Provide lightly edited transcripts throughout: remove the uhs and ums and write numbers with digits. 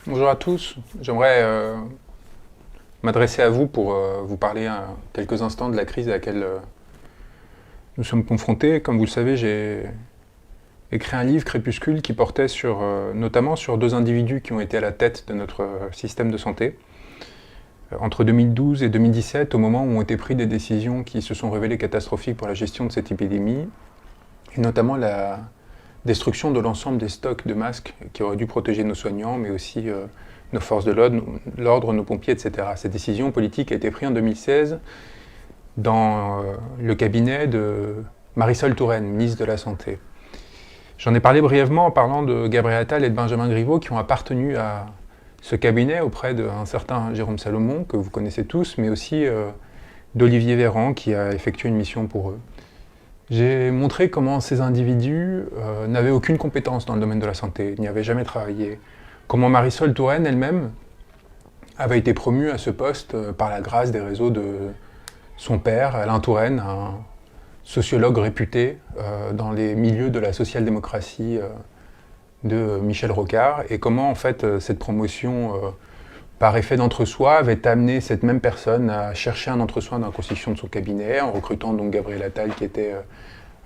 Bonjour à tous. J'aimerais m'adresser à vous pour vous parler quelques instants de la crise à laquelle nous sommes confrontés. Comme vous le savez, j'ai écrit un livre, Crépuscule, qui portait notamment sur deux individus qui ont été à la tête de notre système de santé. Entre 2012 et 2017, au moment où ont été prises des décisions qui se sont révélées catastrophiques pour la gestion de cette épidémie, et notamment la destruction de l'ensemble des stocks de masques qui auraient dû protéger nos soignants, mais aussi nos forces de l'ordre, nos pompiers, etc. Cette décision politique a été prise en 2016 dans le cabinet de Marisol Touraine, ministre de la Santé. J'en ai parlé brièvement en parlant de Gabriel Attal et de Benjamin Griveaux qui ont appartenu à ce cabinet auprès d'un certain Jérôme Salomon, que vous connaissez tous, mais aussi d'Olivier Véran qui a effectué une mission pour eux. J'ai montré comment ces individus n'avaient aucune compétence dans le domaine de la santé, n'y avaient jamais travaillé. Comment Marisol Touraine elle-même avait été promue à ce poste par la grâce des réseaux de son père, Alain Touraine, un sociologue réputé dans les milieux de la social-démocratie de Michel Rocard, et comment en fait cette promotion par effet d'entre-soi avait amené cette même personne à chercher un entre-soi dans la constitution de son cabinet, en recrutant donc Gabriel Attal qui était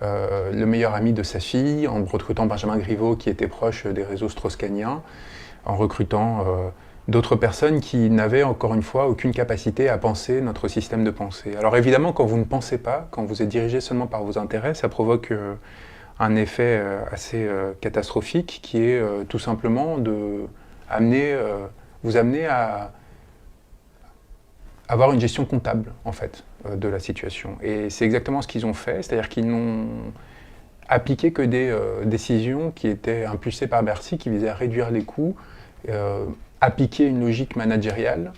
le meilleur ami de sa fille, en recrutant Benjamin Griveaux qui était proche des réseaux strauss-kahniens, en recrutant d'autres personnes qui n'avaient encore une fois aucune capacité à penser notre système de pensée. Alors évidemment, quand vous ne pensez pas, quand vous êtes dirigé seulement par vos intérêts, ça provoque un effet assez catastrophique qui est tout simplement de vous amener à avoir une gestion comptable en fait de la situation. Et c'est exactement ce qu'ils ont fait, c'est-à-dire qu'ils n'ont appliqué que des décisions qui étaient impulsées par Bercy, qui visaient à réduire les coûts, appliquer une logique managériale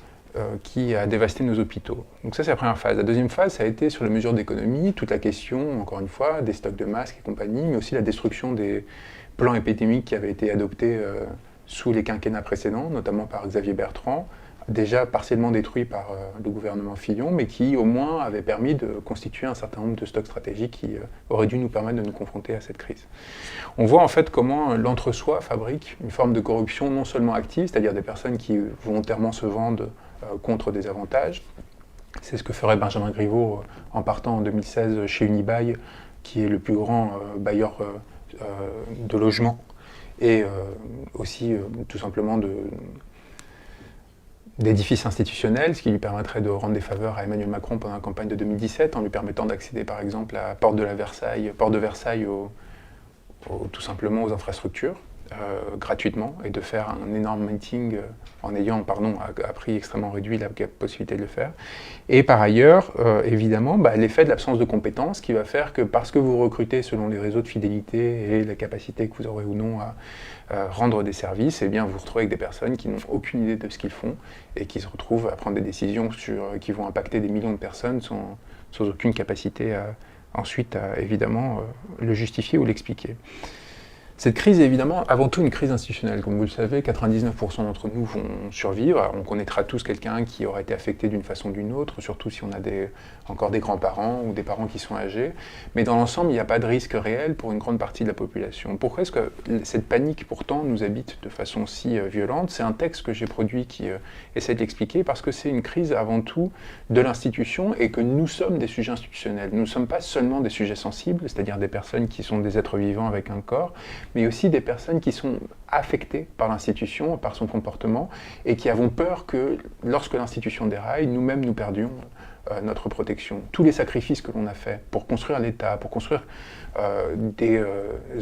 qui a dévasté nos hôpitaux. Donc ça, c'est la première phase. La deuxième phase, ça a été sur les mesures d'économie, toute la question, encore une fois, des stocks de masques et compagnie, mais aussi la destruction des plans épidémiques qui avaient été adoptés sous les quinquennats précédents, notamment par Xavier Bertrand, déjà partiellement détruits par le gouvernement Fillon, mais qui au moins avaient permis de constituer un certain nombre de stocks stratégiques qui auraient dû nous permettre de nous confronter à cette crise. On voit en fait comment l'entre-soi fabrique une forme de corruption non seulement active, c'est-à-dire des personnes qui volontairement se vendent contre des avantages. C'est ce que ferait Benjamin Griveaux en partant en 2016 chez Unibail, qui est le plus grand bailleur de logements, et aussi tout simplement d'édifices institutionnels, ce qui lui permettrait de rendre des faveurs à Emmanuel Macron pendant la campagne de 2017, en lui permettant d'accéder par exemple à la porte de Versailles tout simplement aux infrastructures, gratuitement, et de faire un énorme meeting en ayant, à prix extrêmement réduit la possibilité de le faire. Et par ailleurs, évidemment, l'effet de l'absence de compétences qui va faire que parce que vous recrutez selon les réseaux de fidélité et la capacité que vous aurez ou non à rendre des services, eh bien vous vous retrouvez avec des personnes qui n'ont aucune idée de ce qu'ils font et qui se retrouvent à prendre des décisions qui vont impacter des millions de personnes sans aucune capacité ensuite à évidemment le justifier ou l'expliquer. Cette crise est évidemment avant tout une crise institutionnelle. Comme vous le savez, 99% d'entre nous vont survivre. Alors, on connaîtra tous quelqu'un qui aura été affecté d'une façon ou d'une autre, surtout si on a encore des grands-parents ou des parents qui sont âgés. Mais dans l'ensemble, il n'y a pas de risque réel pour une grande partie de la population. Pourquoi est-ce que cette panique pourtant nous habite de façon si violente? C'est un texte que j'ai produit qui essaie de l'expliquer, parce que c'est une crise avant tout de l'institution et que nous sommes des sujets institutionnels. Nous ne sommes pas seulement des sujets sensibles, c'est-à-dire des personnes qui sont des êtres vivants avec un corps, mais aussi des personnes qui sont affectées par l'institution, par son comportement, et qui avons peur que, lorsque l'institution déraille, nous-mêmes nous perdions notre protection. Tous les sacrifices que l'on a faits pour construire l'État, pour construire des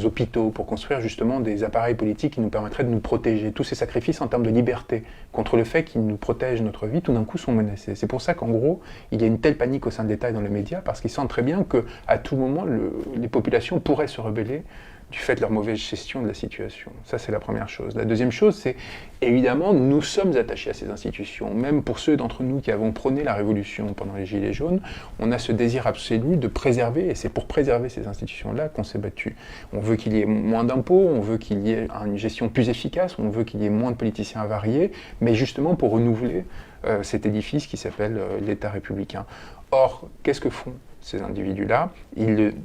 hôpitaux, pour construire justement des appareils politiques qui nous permettraient de nous protéger, tous ces sacrifices en termes de liberté, contre le fait qu'ils nous protègent notre vie, tout d'un coup sont menacés. C'est pour ça qu'en gros, il y a une telle panique au sein de l'État et dans les médias, parce qu'ils sentent très bien qu'à tout moment, les populations pourraient se rebeller du fait de leur mauvaise gestion de la situation. Ça, c'est la première chose. La deuxième chose, c'est évidemment, nous sommes attachés à ces institutions. Même pour ceux d'entre nous qui avons prôné la révolution pendant les Gilets jaunes, on a ce désir absolu de préserver, et c'est pour préserver ces institutions-là qu'on s'est battu. On veut qu'il y ait moins d'impôts, on veut qu'il y ait une gestion plus efficace, on veut qu'il y ait moins de politiciens avariés, mais justement pour renouveler cet édifice qui s'appelle l'État républicain. Or, qu'est-ce que font ces individus-là? Ils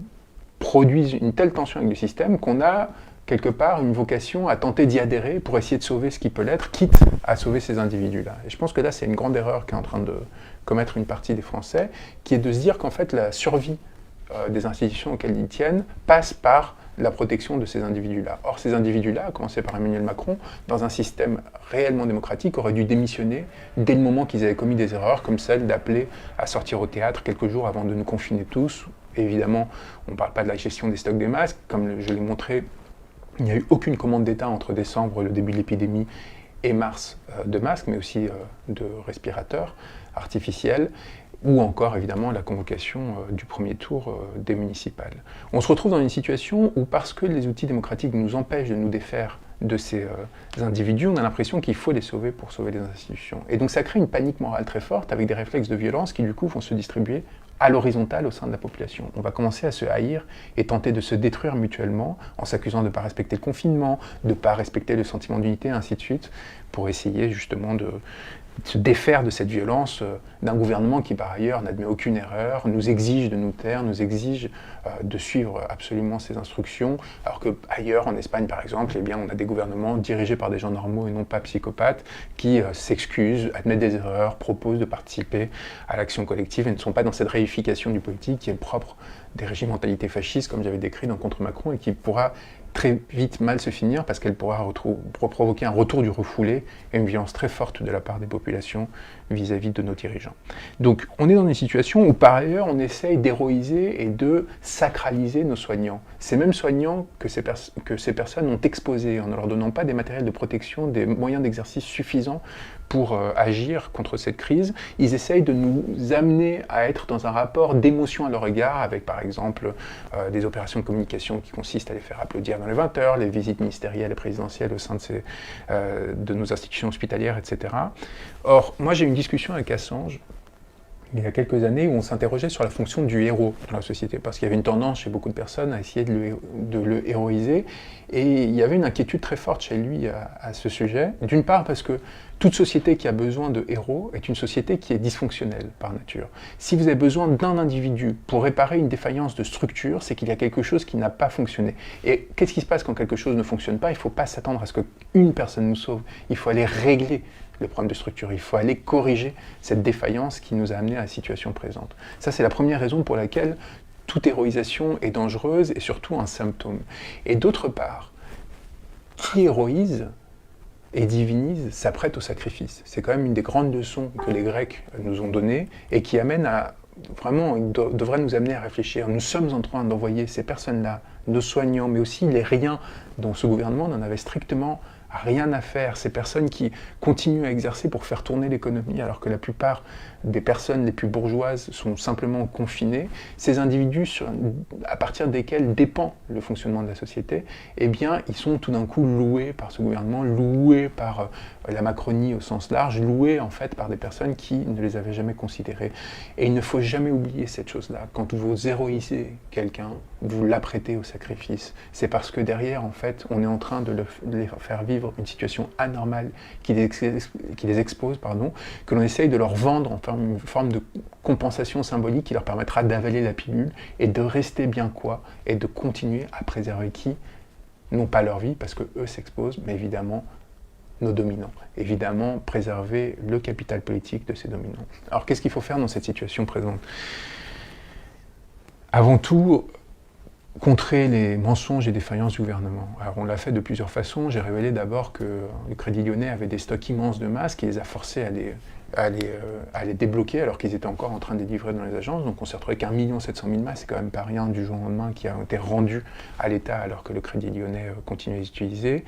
produisent une telle tension avec le système qu'on a quelque part, une vocation à tenter d'y adhérer pour essayer de sauver ce qui peut l'être, quitte à sauver ces individus-là. Et je pense que là, c'est une grande erreur qu'est en train de commettre une partie des Français, qui est de se dire qu'en fait, la survie des institutions auxquelles ils tiennent passe par la protection de ces individus-là. Or, ces individus-là, à commencer par Emmanuel Macron, dans un système réellement démocratique, auraient dû démissionner dès le moment qu'ils avaient commis des erreurs, comme celle d'appeler à sortir au théâtre quelques jours avant de nous confiner tous. Évidemment, on ne parle pas de la gestion des stocks des masques. Comme je l'ai montré, il n'y a eu aucune commande d'État entre décembre, le début de l'épidémie, et mars de masques, mais aussi de respirateurs artificiels, ou encore évidemment la convocation du premier tour des municipales. On se retrouve dans une situation où, parce que les outils démocratiques nous empêchent de nous défaire de ces individus, on a l'impression qu'il faut les sauver pour sauver les institutions. Et donc ça crée une panique morale très forte, avec des réflexes de violence qui du coup vont se distribuer à l'horizontale au sein de la population. On va commencer à se haïr et tenter de se détruire mutuellement en s'accusant de ne pas respecter le confinement, de ne pas respecter le sentiment d'unité, ainsi de suite, pour essayer justement de se défaire de cette violence d'un gouvernement qui, par ailleurs, n'admet aucune erreur, nous exige de nous taire, nous exige de suivre absolument ses instructions, alors qu'ailleurs, en Espagne, par exemple, eh bien, on a des gouvernements dirigés par des gens normaux et non pas psychopathes qui s'excusent, admettent des erreurs, proposent de participer à l'action collective et ne sont pas dans cette réification du politique qui est propre des régimes mentalités fascistes, comme j'avais décrit dans Contre Macron, et qui pourra très vite mal se finir parce qu'elle pourra provoquer un retour du refoulé et une violence très forte de la part des populations vis-à-vis de nos dirigeants. Donc on est dans une situation où par ailleurs on essaye d'héroïser et de sacraliser nos soignants. Ces mêmes soignants que ces personnes ont exposés en ne leur donnant pas des matériels de protection, des moyens d'exercice suffisants pour agir contre cette crise, ils essayent de nous amener à être dans un rapport d'émotion à leur égard, avec par exemple des opérations de communication qui consistent à les faire applaudir dans les 20 heures, les visites ministérielles et présidentielles au sein de nos institutions hospitalières, etc. Or, moi j'ai eu une discussion avec Assange, il y a quelques années, où on s'interrogeait sur la fonction du héros dans la société, parce qu'il y avait une tendance chez beaucoup de personnes à essayer de le héroïser, et il y avait une inquiétude très forte chez lui à ce sujet. D'une part parce que toute société qui a besoin de héros est une société qui est dysfonctionnelle par nature. Si vous avez besoin d'un individu pour réparer une défaillance de structure, c'est qu'il y a quelque chose qui n'a pas fonctionné. Et qu'est-ce qui se passe quand quelque chose ne fonctionne pas? Il ne faut pas s'attendre à ce qu'une personne nous sauve, il faut aller régler le problème de structure. Il faut aller corriger cette défaillance qui nous a amené à la situation présente. Ça, c'est la première raison pour laquelle toute héroïsation est dangereuse et surtout un symptôme. Et d'autre part, qui héroïse et divinise s'apprête au sacrifice. C'est quand même une des grandes leçons que les Grecs nous ont données et qui amène à vraiment, devrait nous amener à réfléchir. Nous sommes en train d'envoyer ces personnes-là, nos soignants, mais aussi les riens dont ce gouvernement n'en avait strictement rien à faire, ces personnes qui continuent à exercer pour faire tourner l'économie alors que la plupart des personnes les plus bourgeoises sont simplement confinées, ces individus à partir desquels dépend le fonctionnement de la société, eh bien ils sont tout d'un coup loués par ce gouvernement, loués par la Macronie au sens large, loués en fait par des personnes qui ne les avaient jamais considérés. Et il ne faut jamais oublier cette chose-là. Quand vous héroïsez quelqu'un, vous l'apprêtez au sacrifice. C'est parce que derrière, en fait, on est en train de les faire vivre une situation anormale qui les expose, que l'on essaye de leur vendre en une forme de compensation symbolique qui leur permettra d'avaler la pilule et de rester bien quoi et de continuer à préserver qui? Non pas leur vie, parce que eux s'exposent, mais évidemment nos dominants. Évidemment, préserver le capital politique de ces dominants. Alors qu'est-ce qu'il faut faire dans cette situation présente? Avant tout, contrer les mensonges et défaillances du gouvernement. Alors on l'a fait de plusieurs façons. J'ai révélé d'abord que le Crédit Lyonnais avait des stocks immenses de masques et les a forcés à les débloquer alors qu'ils étaient encore en train de les livrer dans les agences. Donc on s'est retrouvé avec 1 700 000 masques, c'est quand même pas rien du jour au lendemain qui a été rendu à l'État alors que le Crédit Lyonnais continuait à les utiliser.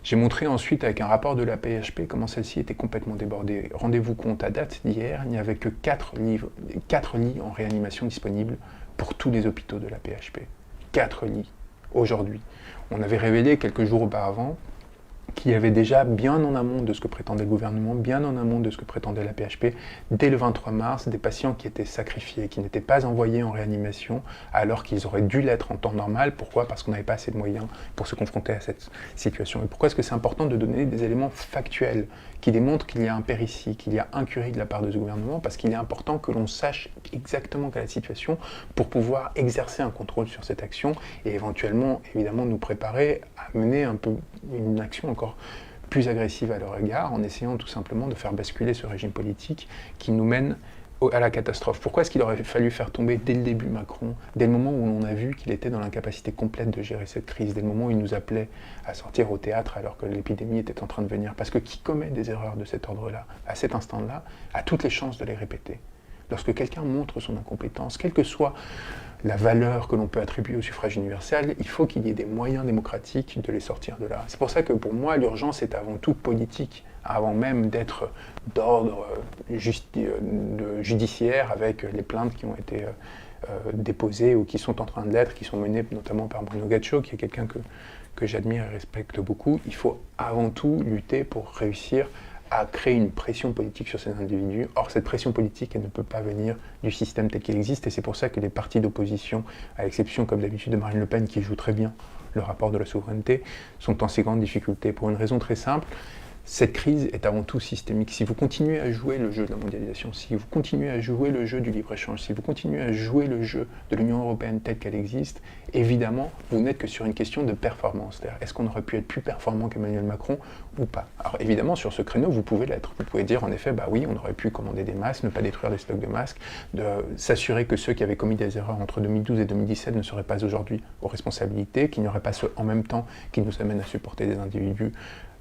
J'ai montré ensuite avec un rapport de la PHP comment celle-ci était complètement débordée. Rendez-vous compte, à date d'hier, il n'y avait que 4 lits en réanimation disponibles pour tous les hôpitaux de la PHP. 4 lits aujourd'hui. On avait révélé quelques jours auparavant qui avait déjà, bien en amont de ce que prétendait le gouvernement, bien en amont de ce que prétendait la PHP, dès le 23 mars, des patients qui étaient sacrifiés, qui n'étaient pas envoyés en réanimation, alors qu'ils auraient dû l'être en temps normal. Pourquoi ? Parce qu'on n'avait pas assez de moyens pour se confronter à cette situation. Et pourquoi est-ce que c'est important de donner des éléments factuels qui démontrent qu'il y a un péricide, qu'il y a incurie de la part de ce gouvernement? Parce qu'il est important que l'on sache exactement quelle est la situation pour pouvoir exercer un contrôle sur cette action et éventuellement, évidemment, nous préparer à mener un peu une action encore plus agressive à leur égard, en essayant tout simplement de faire basculer ce régime politique qui nous mène à la catastrophe. Pourquoi est-ce qu'il aurait fallu faire tomber dès le début Macron, dès le moment où l'on a vu qu'il était dans l'incapacité complète de gérer cette crise, dès le moment où il nous appelait à sortir au théâtre alors que l'épidémie était en train de venir? Parce que qui commet des erreurs de cet ordre-là, à cet instant-là, a toutes les chances de les répéter. Lorsque quelqu'un montre son incompétence, quelle que soit la valeur que l'on peut attribuer au suffrage universel, il faut qu'il y ait des moyens démocratiques de les sortir de là. C'est pour ça que pour moi, l'urgence est avant tout politique, avant même d'être d'ordre judiciaire avec les plaintes qui ont été déposées ou qui sont en train de l'être, qui sont menées notamment par Bruno Gaccio, qui est quelqu'un que j'admire et respecte beaucoup. Il faut avant tout lutter pour réussir à créer une pression politique sur ces individus. Or, cette pression politique, elle ne peut pas venir du système tel qu'il existe, et c'est pour ça que les partis d'opposition, à l'exception, comme d'habitude, de Marine Le Pen, qui joue très bien le rapport de la souveraineté, sont en si grande difficulté. Pour une raison très simple, cette crise est avant tout systémique. Si vous continuez à jouer le jeu de la mondialisation, si vous continuez à jouer le jeu du libre-échange, si vous continuez à jouer le jeu de l'Union européenne telle qu'elle existe, évidemment, vous n'êtes que sur une question de performance. C'est-à-dire, est-ce qu'on aurait pu être plus performant qu'Emmanuel Macron ou pas? Alors évidemment, sur ce créneau, vous pouvez l'être. Vous pouvez dire, en effet, bah oui, on aurait pu commander des masques, ne pas détruire des stocks de masques, de s'assurer que ceux qui avaient commis des erreurs entre 2012 et 2017 ne seraient pas aujourd'hui aux responsabilités, qu'il n'y aurait pas ceux en même temps qui nous amènent à supporter des individus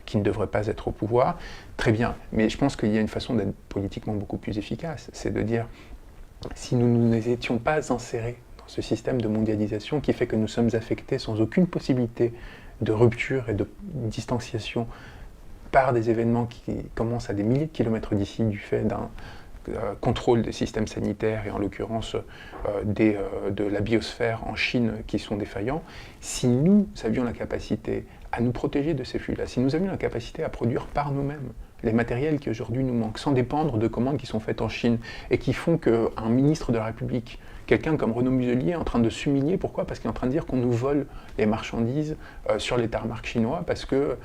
qui ne devrait pas être au pouvoir. Très bien, mais je pense qu'il y a une façon d'être politiquement beaucoup plus efficace, c'est de dire, si nous ne nous étions pas insérés dans ce système de mondialisation qui fait que nous sommes affectés sans aucune possibilité de rupture et de distanciation par des événements qui commencent à des milliers de kilomètres d'ici du fait d'un contrôle des systèmes sanitaires et en l'occurrence de la biosphère en Chine qui sont défaillants, si nous avions la capacité à nous protéger de ces flux-là, si nous avions la capacité à produire par nous-mêmes les matériels qui aujourd'hui nous manquent, sans dépendre de commandes qui sont faites en Chine et qui font qu'un ministre de la République, quelqu'un comme Renaud Muselier, est en train de s'humilier. Pourquoi ? Parce qu'il est en train de dire qu'on nous vole les marchandises sur les tarmacs chinois parce que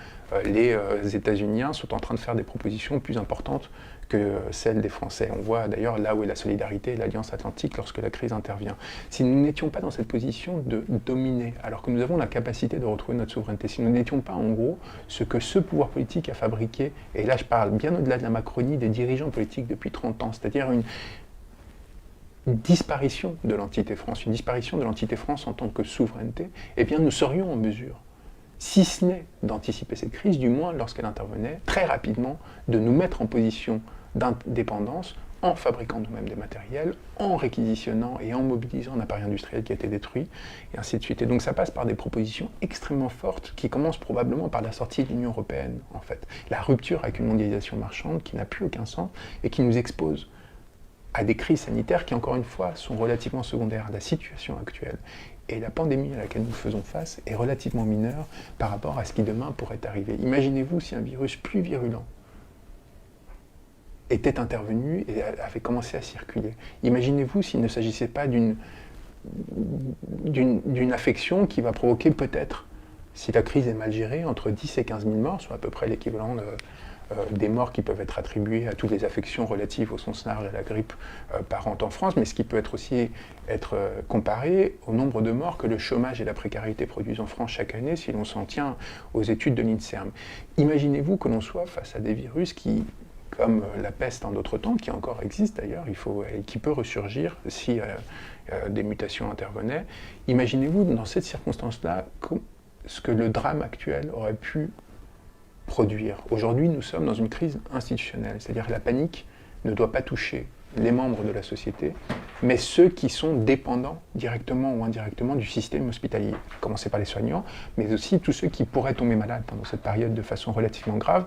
les États-Unis sont en train de faire des propositions plus importantes que celles des Français. On voit d'ailleurs là où est la solidarité et l'Alliance Atlantique lorsque la crise intervient. Si nous n'étions pas dans cette position de dominer, alors que nous avons la capacité de retrouver notre souveraineté, si nous n'étions pas en gros ce que ce pouvoir politique a fabriqué, et là je parle bien au-delà de la Macronie, des dirigeants politiques depuis 30 ans, c'est-à-dire une disparition de l'entité France, une disparition de l'entité France en tant que souveraineté, eh bien nous serions en mesure, si ce n'est d'anticiper cette crise, du moins lorsqu'elle intervenait, très rapidement, de nous mettre en position d'indépendance en fabriquant nous-mêmes des matériels, en réquisitionnant et en mobilisant un appareil industriel qui a été détruit, et ainsi de suite. Et donc ça passe par des propositions extrêmement fortes qui commencent probablement par la sortie de l'Union européenne, en fait. La rupture avec une mondialisation marchande qui n'a plus aucun sens et qui nous expose à des crises sanitaires qui, encore une fois, sont relativement secondaires. La situation actuelle et la pandémie à laquelle nous faisons face est relativement mineure par rapport à ce qui demain pourrait arriver. Imaginez-vous si un virus plus virulent était intervenu et avait commencé à circuler. Imaginez-vous s'il ne s'agissait pas d'une affection qui va provoquer peut-être, si la crise est mal gérée, entre 10 et 15 000 morts, soit à peu près l'équivalent des morts qui peuvent être attribuées à toutes les affections relatives au sens large à la grippe par an en France, mais ce qui peut aussi être comparé au nombre de morts que le chômage et la précarité produisent en France chaque année si l'on s'en tient aux études de l'INSERM. Imaginez-vous que l'on soit face à des virus qui, comme la peste en d'autres temps, qui encore existe d'ailleurs, et qui peut ressurgir si des mutations intervenaient. Imaginez-vous dans cette circonstance-là ce que le drame actuel aurait pu produire. Aujourd'hui, nous sommes dans une crise institutionnelle, c'est-à-dire que la panique ne doit pas toucher les membres de la société, mais ceux qui sont dépendants, directement ou indirectement, du système hospitalier. Commencer par les soignants, mais aussi tous ceux qui pourraient tomber malades pendant cette période de façon relativement grave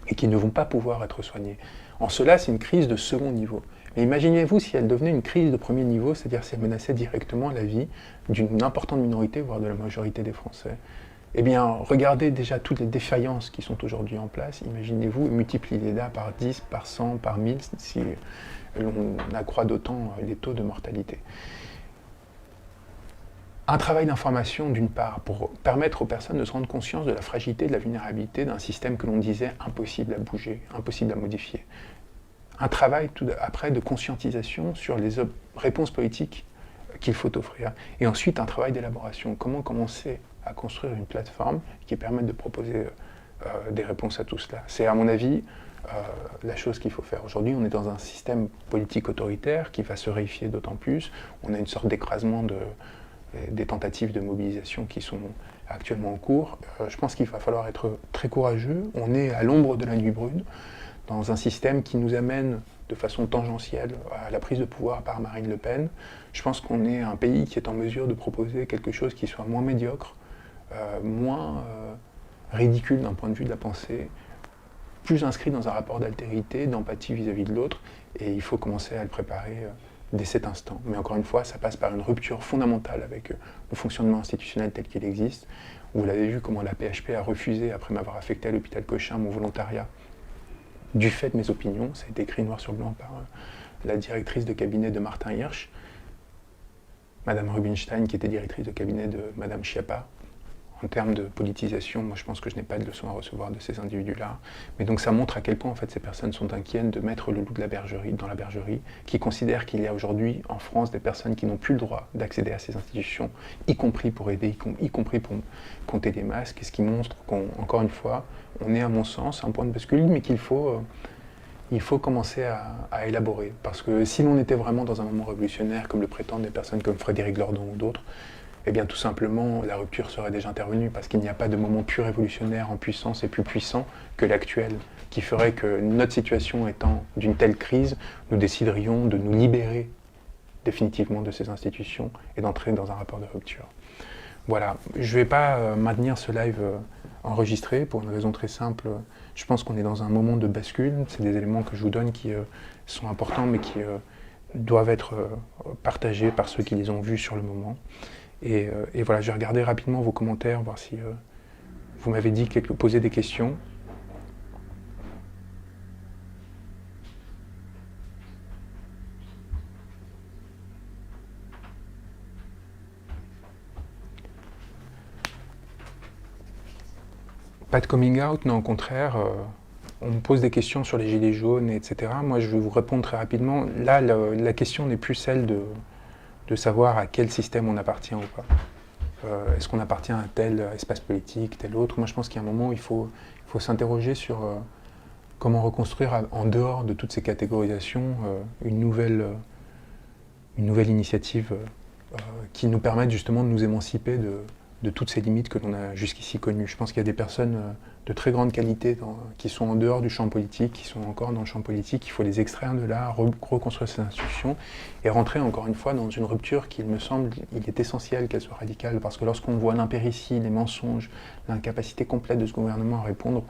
et qui ne vont pas pouvoir être soignés. En cela, c'est une crise de second niveau. Mais imaginez-vous si elle devenait une crise de premier niveau, c'est-à-dire si elle menaçait directement la vie d'une importante minorité, voire de la majorité des Français. Eh bien, regardez déjà toutes les défaillances qui sont aujourd'hui en place, imaginez-vous, et multipliez-les par 10, par 100, par 1000, si on accroît d'autant les taux de mortalité. Un travail d'information, d'une part, pour permettre aux personnes de se rendre conscience de la fragilité, de la vulnérabilité d'un système que l'on disait impossible à bouger, impossible à modifier. Un travail, tout après, de conscientisation sur les réponses politiques qu'il faut offrir. Et ensuite, un travail d'élaboration. Comment commencer à construire une plateforme qui permette de proposer des réponses à tout cela. C'est, à mon avis, la chose qu'il faut faire. Aujourd'hui, on est dans un système politique autoritaire qui va se réifier d'autant plus. On a une sorte d'écrasement des tentatives de mobilisation qui sont actuellement en cours. Je pense qu'il va falloir être très courageux. On est à l'ombre de la nuit brune, dans un système qui nous amène de façon tangentielle à la prise de pouvoir par Marine Le Pen. Je pense qu'on est un pays qui est en mesure de proposer quelque chose qui soit moins médiocre, moins ridicule d'un point de vue de la pensée, plus inscrit dans un rapport d'altérité, d'empathie vis-à-vis de l'autre, et il faut commencer à le préparer dès cet instant. Mais encore une fois, ça passe par une rupture fondamentale avec le fonctionnement institutionnel tel qu'il existe. Vous l'avez vu comment la PHP a refusé, après m'avoir affecté à l'hôpital Cochin, mon volontariat, du fait de mes opinions. Ça a été écrit noir sur blanc par la directrice de cabinet de Martin Hirsch, Madame Rubinstein, qui était directrice de cabinet de Madame Schiappa. En termes de politisation, moi je pense que je n'ai pas de leçon à recevoir de ces individus-là. Mais donc ça montre à quel point en fait ces personnes sont inquiètes de mettre le loup de la bergerie dans la bergerie, qui considèrent qu'il y a aujourd'hui en France des personnes qui n'ont plus le droit d'accéder à ces institutions, y compris pour aider, y compris pour compter des masques, et ce qui montre qu'encore une fois, on est à mon sens à un point de bascule, mais qu'il faut commencer à élaborer. Parce que si l'on était vraiment dans un moment révolutionnaire, comme le prétendent des personnes comme Frédéric Lordon ou d'autres, eh bien tout simplement la rupture serait déjà intervenue, parce qu'il n'y a pas de moment plus révolutionnaire en puissance et plus puissant que l'actuel, qui ferait que notre situation étant d'une telle crise, nous déciderions de nous libérer définitivement de ces institutions et d'entrer dans un rapport de rupture. Voilà, je ne vais pas maintenir ce live enregistré pour une raison très simple. Je pense qu'on est dans un moment de bascule, c'est des éléments que je vous donne qui sont importants mais qui doivent être partagés par ceux qui les ont vus sur le moment. Et voilà, je vais regarder rapidement vos commentaires, voir si vous m'avez dit poser des questions. Pas de coming out, non, au contraire, on me pose des questions sur les gilets jaunes, etc. Moi, je vais vous répondre très rapidement. Là, la question n'est plus celle de savoir à quel système on appartient ou pas. Est-ce qu'on appartient à tel espace politique, tel autre? Moi, je pense qu'il y a un moment où il faut s'interroger sur comment reconstruire, en dehors de toutes ces catégorisations, une nouvelle initiative qui nous permette justement de nous émanciper de toutes ces limites que l'on a jusqu'ici connues. Je pense qu'il y a des personnes de très grande qualité qui sont en dehors du champ politique, qui sont encore dans le champ politique. Il faut les extraire de là, reconstruire ces institutions et rentrer encore une fois dans une rupture qui, il me semble, il est essentiel qu'elle soit radicale, parce que lorsqu'on voit l'impéritie, les mensonges, l'incapacité complète de ce gouvernement à répondre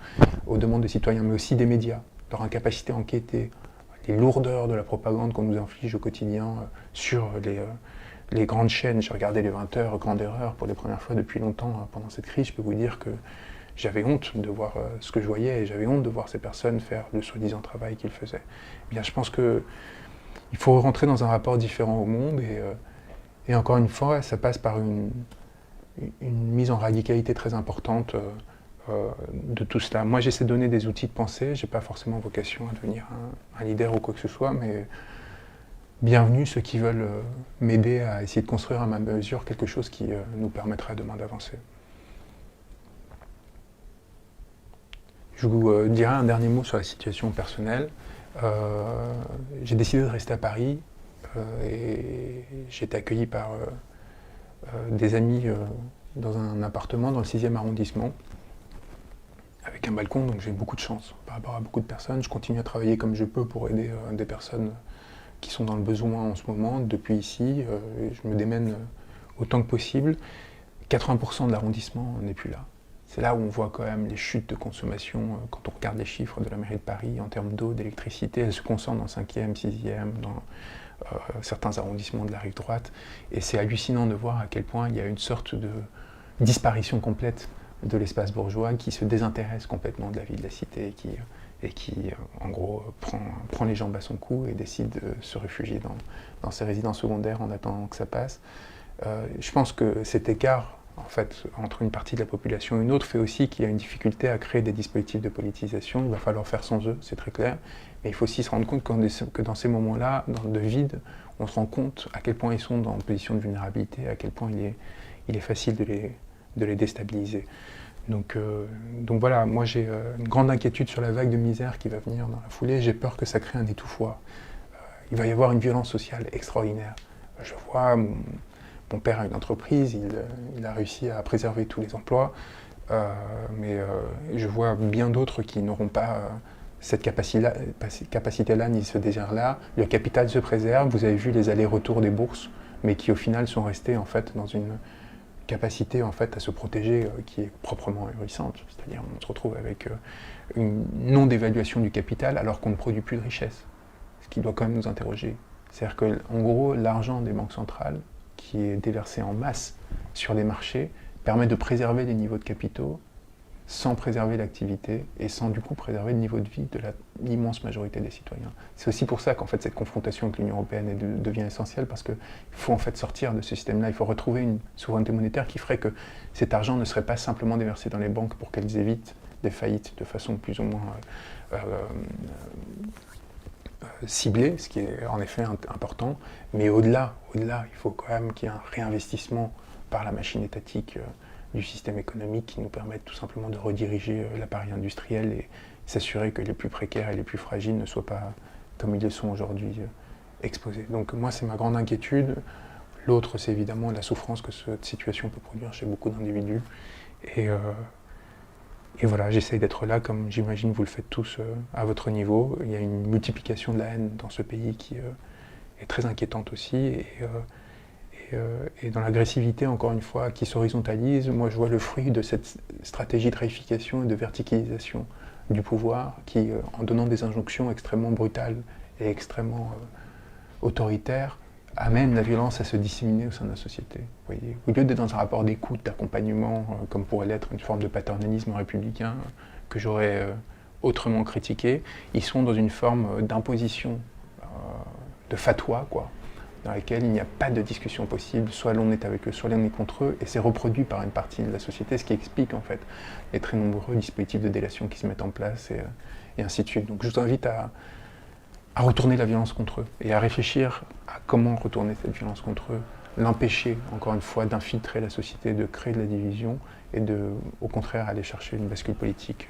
aux demandes des citoyens, mais aussi des médias, leur incapacité à enquêter, les lourdeurs de la propagande qu'on nous inflige au quotidien sur les grandes chaînes. J'ai regardé les 20 heures, grande erreur, pour les premières fois depuis longtemps pendant cette crise. Je peux vous dire que j'avais honte de voir ce que je voyais, et j'avais honte de voir ces personnes faire le soi-disant travail qu'ils faisaient. Eh bien, je pense qu'il faut rentrer dans un rapport différent au monde, et encore une fois, ça passe par une mise en radicalité très importante de tout cela. Moi, j'essaie de donner des outils de pensée, je n'ai pas forcément vocation à devenir un leader ou quoi que ce soit, mais bienvenue ceux qui veulent m'aider à essayer de construire à ma mesure quelque chose qui nous permettra demain d'avancer. Je vous dirai un dernier mot sur la situation personnelle. J'ai décidé de rester à Paris et j'ai été accueilli par des amis dans un appartement dans le 6e arrondissement avec un balcon, donc j'ai beaucoup de chance par rapport à beaucoup de personnes. Je continue à travailler comme je peux pour aider des personnes qui sont dans le besoin en ce moment. Depuis ici, je me démène autant que possible. 80% de l'arrondissement n'est plus là. C'est là où on voit quand même les chutes de consommation, quand on regarde les chiffres de la mairie de Paris en termes d'eau, d'électricité. Elles se concentrent dans le 5e, 6e, dans certains arrondissements de la rive droite. Et c'est hallucinant de voir à quel point il y a une sorte de disparition complète de l'espace bourgeois qui se désintéresse complètement de la vie de la cité et qui en gros, prend les jambes à son cou et décide de se réfugier dans ses résidences secondaires en attendant que ça passe. Je pense que cet écart, en fait, entre une partie de la population et une autre, fait aussi qu'il y a une difficulté à créer des dispositifs de politisation. Il va falloir faire sans eux, c'est très clair. Mais il faut aussi se rendre compte que dans ces moments-là, de vide, on se rend compte à quel point ils sont en position de vulnérabilité, à quel point il est facile de les déstabiliser. Donc voilà, moi j'ai une grande inquiétude sur la vague de misère qui va venir dans la foulée. J'ai peur que ça crée un étouffoir. Il va y avoir une violence sociale extraordinaire. Je vois, mon père a une entreprise, il a réussi à préserver tous les emplois, mais je vois bien d'autres qui n'auront pas cette capacité-là ni ce désir-là. Le capital se préserve, vous avez vu les allers-retours des bourses, mais qui au final sont restés en fait dans une capacité en fait à se protéger qui est proprement ahurissante. C'est-à-dire on se retrouve avec une non-dévaluation du capital alors qu'on ne produit plus de richesse, ce qui doit quand même nous interroger. C'est-à-dire qu'en gros, l'argent des banques centrales qui est déversé en masse sur les marchés permet de préserver les niveaux de capitaux sans préserver l'activité et sans du coup préserver le niveau de vie de l'immense majorité des citoyens. C'est aussi pour ça qu'en fait cette confrontation avec l'Union européenne devient essentielle, parce qu'il faut en fait sortir de ce système-là, il faut retrouver une souveraineté monétaire qui ferait que cet argent ne serait pas simplement déversé dans les banques pour qu'elles évitent des faillites de façon plus ou moins ciblée, ce qui est en effet important, mais au-delà, il faut quand même qu'il y ait un réinvestissement par la machine étatique du système économique qui nous permette tout simplement de rediriger l'appareil industriel et s'assurer que les plus précaires et les plus fragiles ne soient pas, comme ils le sont aujourd'hui, exposés. Donc moi, c'est ma grande inquiétude. L'autre, c'est évidemment la souffrance que cette situation peut produire chez beaucoup d'individus. Et voilà, j'essaye d'être là, comme j'imagine vous le faites tous à votre niveau. Il y a une multiplication de la haine dans ce pays qui est très inquiétante aussi. Et dans l'agressivité, encore une fois, qui s'horizontalise, moi je vois le fruit de cette stratégie de réification et de verticalisation du pouvoir qui, en donnant des injonctions extrêmement brutales et extrêmement autoritaires, amène la violence à se disséminer au sein de la société. Vous voyez, au lieu d'être dans un rapport d'écoute, d'accompagnement, comme pourrait l'être une forme de paternalisme républicain que j'aurais autrement critiqué, ils sont dans une forme d'imposition, de fatwa, quoi, dans laquelle il n'y a pas de discussion possible, soit l'on est avec eux, soit l'on est contre eux, et c'est reproduit par une partie de la société, ce qui explique en fait les très nombreux dispositifs de délation qui se mettent en place, et ainsi de suite. Donc je vous invite à retourner la violence contre eux, et à réfléchir à comment retourner cette violence contre eux, l'empêcher, encore une fois, d'infiltrer la société, de créer de la division, et au contraire, aller chercher une bascule politique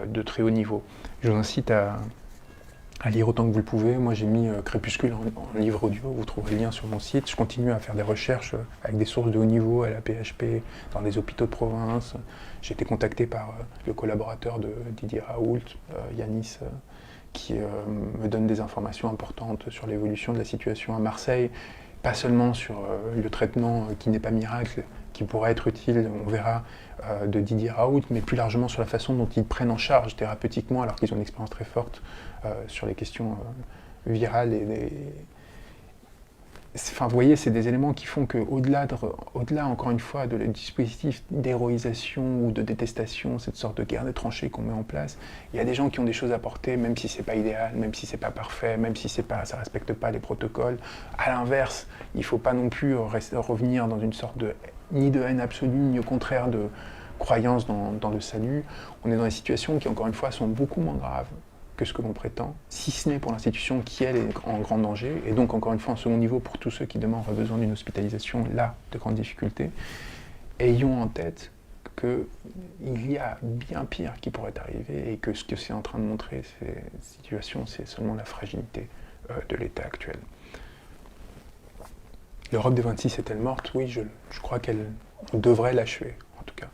de très haut niveau. Je vous incite à lire autant que vous le pouvez. Moi, j'ai mis Crépuscule en livre audio, vous trouverez le lien sur mon site. Je continue à faire des recherches avec des sources de haut niveau à la PHP, dans les hôpitaux de province. J'ai été contacté par le collaborateur de Didier Raoult, Yanis, qui me donne des informations importantes sur l'évolution de la situation à Marseille, pas seulement sur le traitement qui n'est pas miracle, qui pourrait être utile, on verra, de Didier Raoult, mais plus largement sur la façon dont ils prennent en charge thérapeutiquement, alors qu'ils ont une expérience très forte sur les questions virales. Enfin, vous voyez, c'est des éléments qui font qu'au-delà, encore une fois, de le dispositif d'héroïsation ou de détestation, cette sorte de guerre des tranchées qu'on met en place, il y a des gens qui ont des choses à porter, même si c'est pas idéal, même si c'est pas parfait, même si ça respecte pas les protocoles. À l'inverse, il faut pas non plus revenir dans une sorte ni de haine absolue, ni au contraire de croyance dans le salut. On est dans des situations qui, encore une fois, sont beaucoup moins graves que ce que l'on prétend, si ce n'est pour l'institution qui, elle, est en grand danger, et donc, encore une fois, en second niveau, pour tous ceux qui demain auraient besoin d'une hospitalisation, là, de grandes difficultés. Ayons en tête qu'il y a bien pire qui pourrait arriver, et que ce que c'est en train de montrer, ces situations, c'est seulement la fragilité de l'État actuel. L'Europe des 26 est-elle morte? Oui, je crois qu'on devrait l'achever, en tout cas.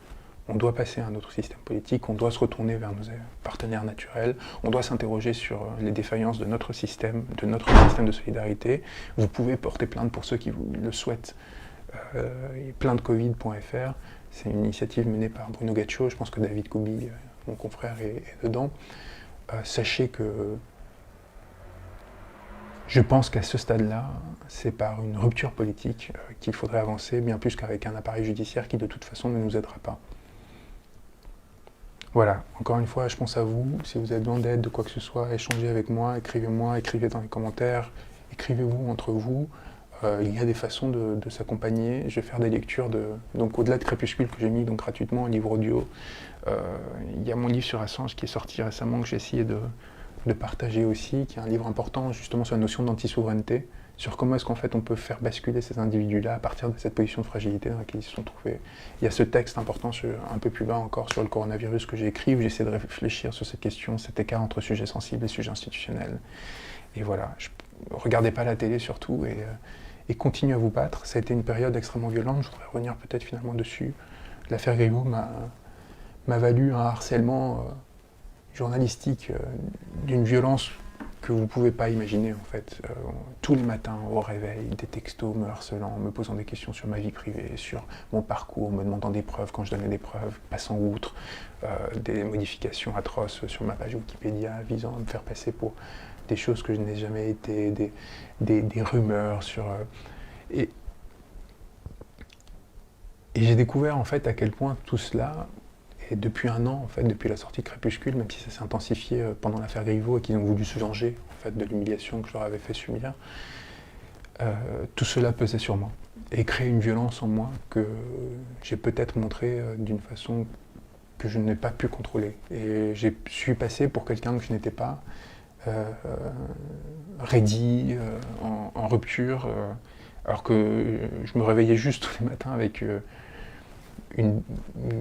On doit passer à un autre système politique, on doit se retourner vers nos partenaires naturels, on doit s'interroger sur les défaillances de notre système de solidarité. Vous pouvez porter plainte pour ceux qui le souhaitent. Plaintecovid.fr, c'est une initiative menée par Bruno Gaccio, je pense que David Koubi, mon confrère, est dedans. Sachez que je pense qu'à ce stade-là, c'est par une rupture politique qu'il faudrait avancer, bien plus qu'avec un appareil judiciaire qui de toute façon ne nous aidera pas. Voilà, encore une fois, je pense à vous. Si vous avez besoin d'aide, de quoi que ce soit, échangez avec moi, écrivez dans les commentaires, écrivez-vous entre vous. Il y a des façons de s'accompagner. Je vais faire des lectures donc au-delà de Crépuscule que j'ai mis donc gratuitement, un livre audio. Il y a mon livre sur Assange qui est sorti récemment, que j'ai essayé de partager aussi, qui est un livre important justement sur la notion d'anti-souveraineté, sur comment est-ce qu'en fait on peut faire basculer ces individus-là à partir de cette position de fragilité dans laquelle ils se sont trouvés. Il y a ce texte important un peu plus bas encore sur le coronavirus que j'ai écrit, où j'essaie de réfléchir sur cette question, cet écart entre sujets sensibles et sujets institutionnels. Et voilà, regardez pas la télé surtout, et continuez à vous battre. Ça a été une période extrêmement violente, je voudrais revenir peut-être finalement dessus. L'affaire Griveaux m'a valu un harcèlement journalistique d'une violence que vous ne pouvez pas imaginer en fait. Tous les matins au réveil, des textos me harcelant, me posant des questions sur ma vie privée, sur mon parcours, me demandant des preuves quand je donnais des preuves, passant outre, des modifications atroces sur ma page Wikipédia visant à me faire passer pour des choses que je n'ai jamais été, des rumeurs sur... et j'ai découvert en fait à quel point tout cela, et depuis un an, en fait, depuis la sortie de Crépuscule, même si ça s'est intensifié pendant l'affaire Griveaux et qu'ils ont voulu se venger en fait, de l'humiliation que je leur avais fait subir, tout cela pesait sur moi et créait une violence en moi que j'ai peut-être montrée d'une façon que je n'ai pas pu contrôler. Et je suis passé pour quelqu'un que je n'étais pas, raidi, en rupture, alors que je me réveillais juste tous les matins avec... une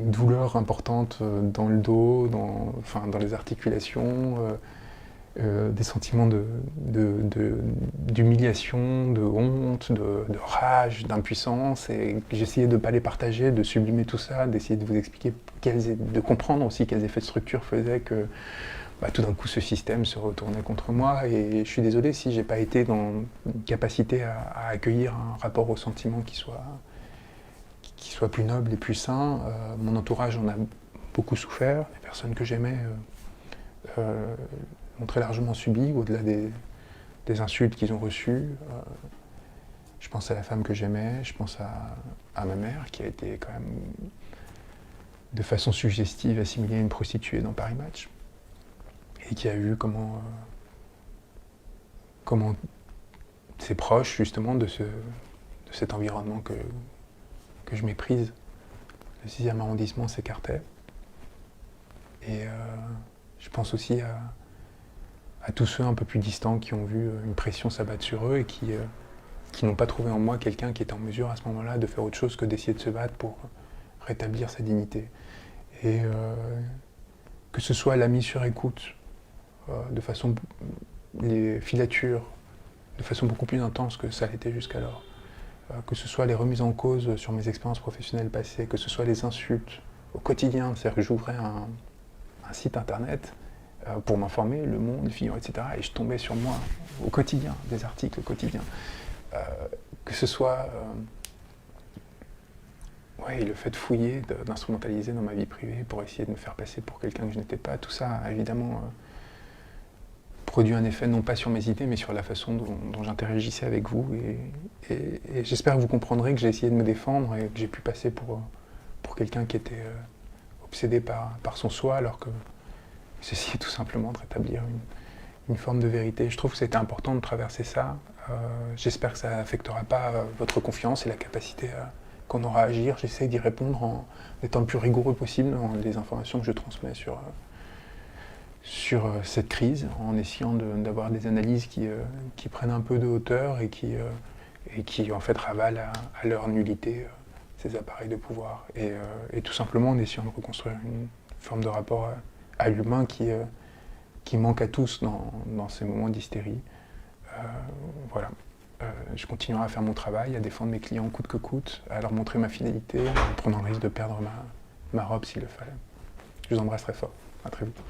douleur importante dans le dos, dans les articulations, des sentiments d'humiliation, de honte, de rage, d'impuissance. Et j'essayais de ne pas les partager, de sublimer tout ça, d'essayer de vous expliquer, de comprendre aussi quels effets de structure faisaient que tout d'un coup ce système se retournait contre moi. Et je suis désolé si j'ai pas été dans une capacité à accueillir un rapport au sentiment qui soit plus noble et plus sain. Mon entourage en a beaucoup souffert. Les personnes que j'aimais l'ont très largement subi, au-delà des insultes qu'ils ont reçues. Je pense à la femme que j'aimais, je pense à ma mère, qui a été quand même de façon suggestive assimilée à une prostituée dans Paris Match, et qui a vu comment ses proches, justement, de cet environnement que je méprise, le 6e arrondissement s'écartait. Et je pense aussi à tous ceux un peu plus distants qui ont vu une pression s'abattre sur eux et qui n'ont pas trouvé en moi quelqu'un qui était en mesure à ce moment-là de faire autre chose que d'essayer de se battre pour rétablir sa dignité. Et que ce soit la mise sur écoute, de façon, les filatures, de façon beaucoup plus intense que ça l'était jusqu'alors, que ce soit les remises en cause sur mes expériences professionnelles passées, que ce soit les insultes au quotidien, c'est-à-dire que j'ouvrais un site internet pour m'informer, Le Monde, Le Figaro, etc. Et je tombais sur moi au quotidien, des articles au quotidien. Que ce soit le fait de fouiller, d'instrumentaliser dans ma vie privée pour essayer de me faire passer pour quelqu'un que je n'étais pas, tout ça, évidemment, produit un effet non pas sur mes idées, mais sur la façon dont j'interagissais avec vous. Et j'espère que vous comprendrez que j'ai essayé de me défendre et que j'ai pu passer pour quelqu'un qui était obsédé par son soi, alors que j'essayais tout simplement de rétablir une forme de vérité. Je trouve que c'était important de traverser ça. J'espère que ça n'affectera pas votre confiance et la capacité qu'on aura à agir. J'essaie d'y répondre en étant le plus rigoureux possible dans les informations que je transmets sur cette crise, en essayant d'avoir des analyses qui prennent un peu de hauteur et qui en fait ravalent à leur nullité ces appareils de pouvoir. Et tout simplement en essayant de reconstruire une forme de rapport à l'humain qui manque à tous dans ces moments d'hystérie. Voilà. Je continuerai à faire mon travail, à défendre mes clients coûte que coûte, à leur montrer ma fidélité, en prenant le risque de perdre ma robe s'il le fallait. Je vous embrasse très fort. À très vite.